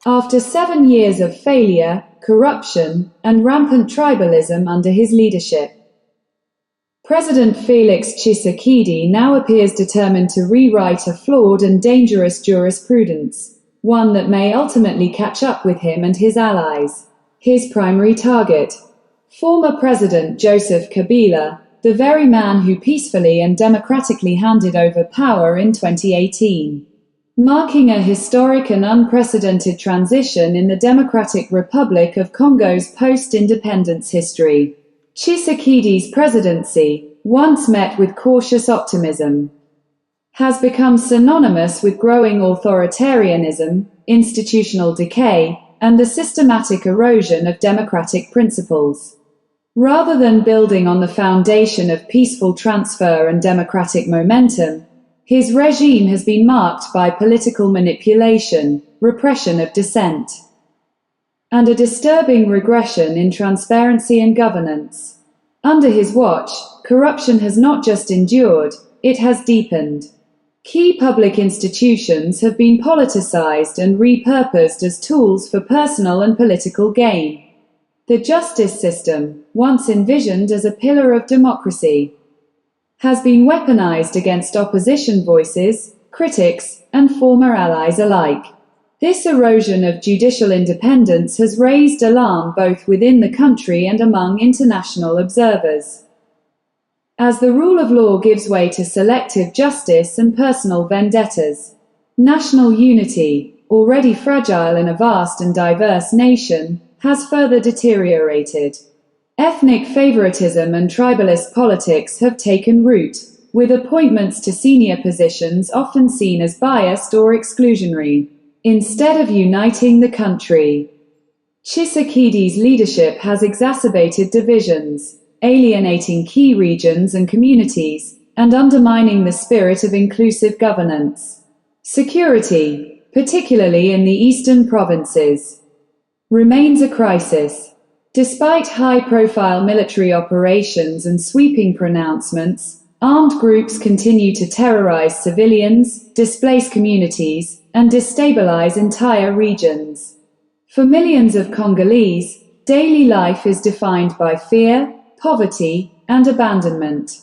after 7 years of failure, corruption, and rampant tribalism under his leadership. President Félix Tshisekedi now appears determined to rewrite a flawed and dangerous jurisprudence, one that may ultimately catch up with him and his allies. His primary target: former President Joseph Kabila, the very man who peacefully and democratically handed over power in 2018. Marking a historic and unprecedented transition in the Democratic Republic of Congo's post-independence history. Tshisekedi's presidency, once met with cautious optimism, has become synonymous with growing authoritarianism, institutional decay, and the systematic erosion of democratic principles. Rather than building on the foundation of peaceful transfer and democratic momentum, his regime has been marked by political manipulation, repression of dissent, and a disturbing regression in transparency and governance. Under his watch, corruption has not just endured, it has deepened. Key public institutions have been politicized and repurposed as tools for personal and political gain. The justice system, once envisioned as a pillar of democracy, has been weaponized against opposition voices, critics, and former allies alike. This erosion of judicial independence has raised alarm both within the country and among international observers. As the rule of law gives way to selective justice and personal vendettas, national unity, already fragile in a vast and diverse nation, has further deteriorated. Ethnic favoritism and tribalist politics have taken root, with appointments to senior positions often seen as biased or exclusionary. Instead of uniting the country, Tshisekedi's leadership has exacerbated divisions, alienating key regions and communities, and undermining the spirit of inclusive governance. Security, particularly in the eastern provinces, remains a crisis. Despite high-profile military operations and sweeping pronouncements, armed groups continue to terrorize civilians, displace communities, and destabilize entire regions. For millions of Congolese, daily life is defined by fear, poverty, and abandonment.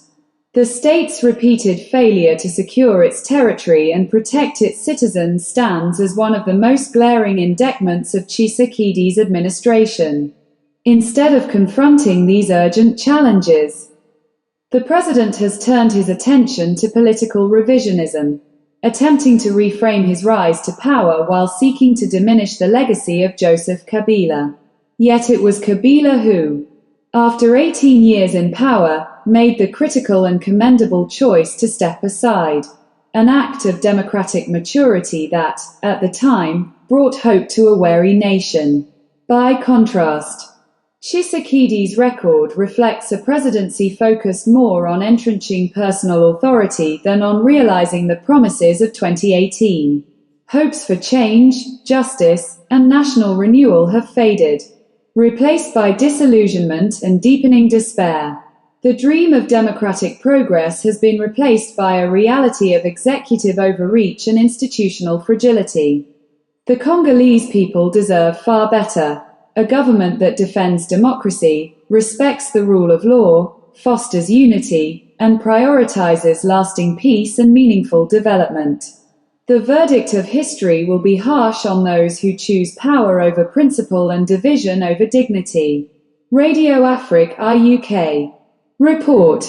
The state's repeated failure to secure its territory and protect its citizens stands as one of the most glaring indictments of Tshisekedi's administration. Instead of confronting these urgent challenges, the president has turned his attention to political revisionism, attempting to reframe his rise to power while seeking to diminish the legacy of Joseph Kabila. Yet it was Kabila who, after 18 years in power, made the critical and commendable choice to step aside, an act of democratic maturity that, at the time, brought hope to a wary nation. By contrast, Tshisekedi's record reflects a presidency focused more on entrenching personal authority than on realizing the promises of 2018. Hopes for change, justice, and national renewal have faded, replaced by disillusionment and deepening despair. The dream of democratic progress has been replaced by a reality of executive overreach and institutional fragility. The Congolese people deserve far better: a government that defends democracy, respects the rule of law, fosters unity, and prioritizes lasting peace and meaningful development. The verdict of history will be harsh on those who choose power over principle and division over dignity. Radio AFRIC-AYE UK. Report.